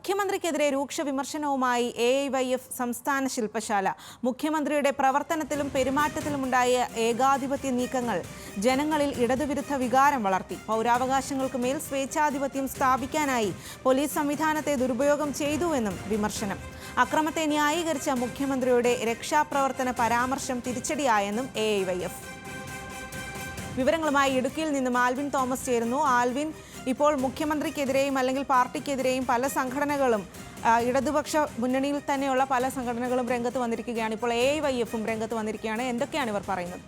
മുഖ്യമന്ത്രിക്കെതിരെ രൂക്ഷ വിമർശനവുമായി AIYF സംസ്ഥാന ശില്പശാല. മുഖ്യമന്ത്രിയുടെ പ്രവർത്തനത്തിലും പെരുമാറ്റത്തിലുമുണ്ടായ ഏകാധിപത്യ നീക്കങ്ങൾ ജനങ്ങളിൽ ഇടതുവിരുദ്ധ വികാരം വളർത്തി. പൗരാവകാശങ്ങൾക്ക് മേൽ സ്വേച്ഛാധിപത്യം സ്ഥാപിക്കാനായി പോലീസ് സംവിധാനത്തെ ദുരുപയോഗം ചെയ്തുവെന്നും വിമർശനം. അക്രമത്തെ ന്യായീകരിച്ച മുഖ്യമന്ത്രിയുടെ രക്ഷാപ്രവർത്തന പരാമർശം തിരിച്ചടിയായെന്നും AIYF. വിവരങ്ങളുമായി ഇടുക്കിയിൽ നിന്നും ആൽവിൻ തോമസ് ചേരുന്നു. ആൽവിൻ, ഇപ്പോൾ മുഖ്യമന്ത്രിക്കെതിരെയും അല്ലെങ്കിൽ പാർട്ടിക്കെതിരെയും പല സംഘടനകളും ഇടതുപക്ഷ മുന്നണിയിൽ തന്നെയുള്ള പല സംഘടനകളും രംഗത്ത് വന്നിരിക്കുകയാണ്. ഇപ്പോൾ AIYFും രംഗത്ത് വന്നിരിക്കുകയാണ്. എന്തൊക്കെയാണ് ഇവർ പറയുന്നത്?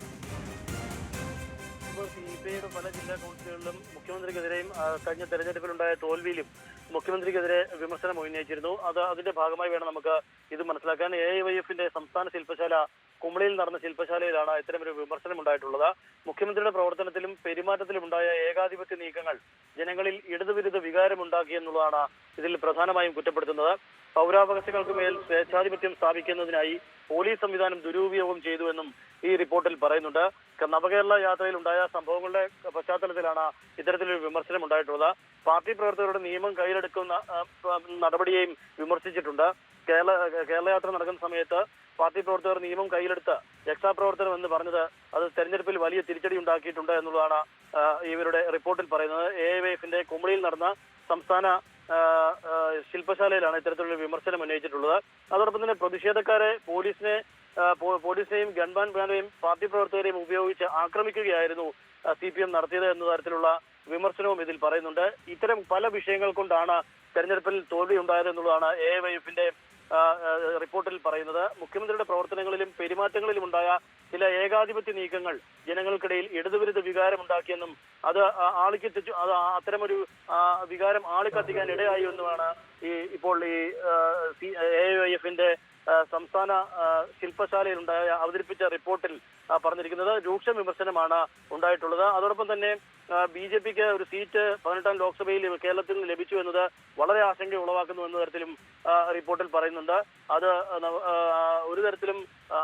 CPIയുടെ പല ജില്ലാ കൗൺസിലുകളിലും മുഖ്യമന്ത്രിക്കെതിരെയും കഴിഞ്ഞ തെരഞ്ഞെടുപ്പിലുണ്ടായ തോൽവിയിലും മുഖ്യമന്ത്രിക്കെതിരെ വിമർശനം ഉന്നയിച്ചിരുന്നു. അതിന്റെ ഭാഗമായി വേണം നമുക്ക് ഇത് മനസ്സിലാക്കാൻ. AIYFന്റെ സംസ്ഥാന ശില്പശാല കുമളിയിൽ നടന്ന ശില്പശാലയിലാണ് ഇത്തരമൊരു വിമർശനം ഉണ്ടായിട്ടുള്ളത്. മുഖ്യമന്ത്രിയുടെ പ്രവർത്തനത്തിലും പെരുമാറ്റത്തിലും ഉണ്ടായ ഏകാധിപത്യ നീക്കങ്ങൾ ജനങ്ങളിൽ ഇടതുവിരുദ്ധ വികാരമുണ്ടാക്കിയെന്നുള്ളതാണ് ഇതിൽ പ്രധാനമായും കുറ്റപ്പെടുത്തുന്നത്. പൗരാവകാശങ്ങൾക്ക് മേൽ സ്വേച്ഛാധിപത്യം സ്ഥാപിക്കുന്നതിനായി പോലീസ് സംവിധാനം ദുരുപയോഗം ചെയ്തുവെന്നും ഈ റിപ്പോർട്ടിൽ പറയുന്നുണ്ട്. നവകേരള യാത്രയിൽ ഉണ്ടായ സംഭവങ്ങളുടെ പശ്ചാത്തലത്തിലാണ് ഇത്തരത്തിലൊരു വിമർശനം ഉണ്ടായിട്ടുള്ളത്. പാർട്ടി പ്രവർത്തകരുടെ നിയമം കയ്യിലെടുക്കുന്ന നടപടിയെയും വിമർശിച്ചിട്ടുണ്ട്. കേരള യാത്ര നടക്കുന്ന സമയത്ത് പാർട്ടി പ്രവർത്തകർ നിയമം കയ്യിലെടുത്ത് രക്ഷാപ്രവർത്തനം എന്ന് പറഞ്ഞത് അത് തെരഞ്ഞെടുപ്പിൽ വലിയ തിരിച്ചടി ഉണ്ടാക്കിയിട്ടുണ്ട് എന്നുള്ളതാണ് ഇവരുടെ റിപ്പോർട്ടിൽ പറയുന്നത്. AIYFന്റെ കുമളിയിൽ നടന്ന സംസ്ഥാന ശില്പശാലയിലാണ് ഇത്തരത്തിലുള്ള വിമർശനം ഉന്നയിച്ചിട്ടുള്ളത്. അതോടൊപ്പം തന്നെ പ്രതിഷേധക്കാരെ പോലീസിനെയും ഗൺമാൻ ബാനെയും പാർട്ടി പ്രവർത്തകരെയും ഉപയോഗിച്ച് ആക്രമിക്കുകയായിരുന്നു CPM നടത്തിയത് എന്ന തരത്തിലുള്ള വിമർശനവും ഇതിൽ പറയുന്നുണ്ട്. ഇത്തരം പല വിഷയങ്ങൾ കൊണ്ടാണ് തെരഞ്ഞെടുപ്പിൽ തോൽവി ഉണ്ടായത് എന്നുള്ളതാണ് AIYFന്റെ റിപ്പോർട്ടിൽ പറയുന്നത്. മുഖ്യമന്ത്രിയുടെ പ്രവർത്തനങ്ങളിലും പെരുമാറ്റങ്ങളിലും ഉണ്ടായ ചില ഏകാധിപത്യ നീക്കങ്ങൾ ജനങ്ങൾക്കിടയിൽ ഇടതുവിരുദ്ധ വികാരമുണ്ടാക്കിയെന്നും അത് അത്തരമൊരു വികാരം ആളിക്കത്തിക്കാൻ ഇടയായി എന്നുമാണ് ഇപ്പോൾ AIYFന്റെ സംസ്ഥാന ശില്പശാലയിൽ അവതരിപ്പിച്ച റിപ്പോർട്ടിൽ പറഞ്ഞിരിക്കുന്നത്. രൂക്ഷ വിമർശനമാണ് ഉണ്ടായിട്ടുള്ളത്. അതോടൊപ്പം തന്നെ BJPക്ക് ഒരു സീറ്റ് 18ാം ലോക്സഭയിൽ കേരളത്തിൽ നിന്ന് ലഭിച്ചു എന്നത് വളരെ ആശങ്ക ഉളവാക്കുന്നു എന്ന തരത്തിലും റിപ്പോർട്ടിൽ പറയുന്നുണ്ട്. അത് ഒരു തരത്തിലും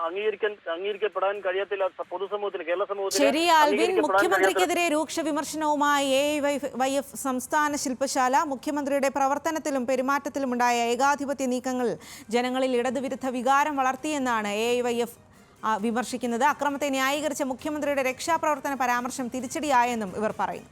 അംഗീകരിക്കപ്പെടാൻ കഴിയത്തില്ല. പൊതുസമൂഹത്തിന്, കേരള സമൂഹത്തിന്. ശരി ആൽവിൻ, മുഖ്യമന്ത്രിക്കെതിരെ രൂക്ഷ വിമർശനവുമായി AIYF സംസ്ഥാന ശില്പശാല. മുഖ്യമന്ത്രിയുടെ പ്രവർത്തനത്തിലും പെരുമാറ്റത്തിലും ഉണ്ടായ ഏകാധിപത്യ നീക്കങ്ങൾ ജനങ്ങളിൽ ഇടതുവിരുദ്ധ വികാരം വളർത്തിയെന്നാണ് AIYF വിമർശിക്കുന്നത്. അക്രമത്തെ ന്യായീകരിച്ച മുഖ്യമന്ത്രിയുടെ രക്ഷാപ്രവർത്തന പരാമർശം തിരിച്ചടിയായെന്നും ഇവർ പറയുന്നു.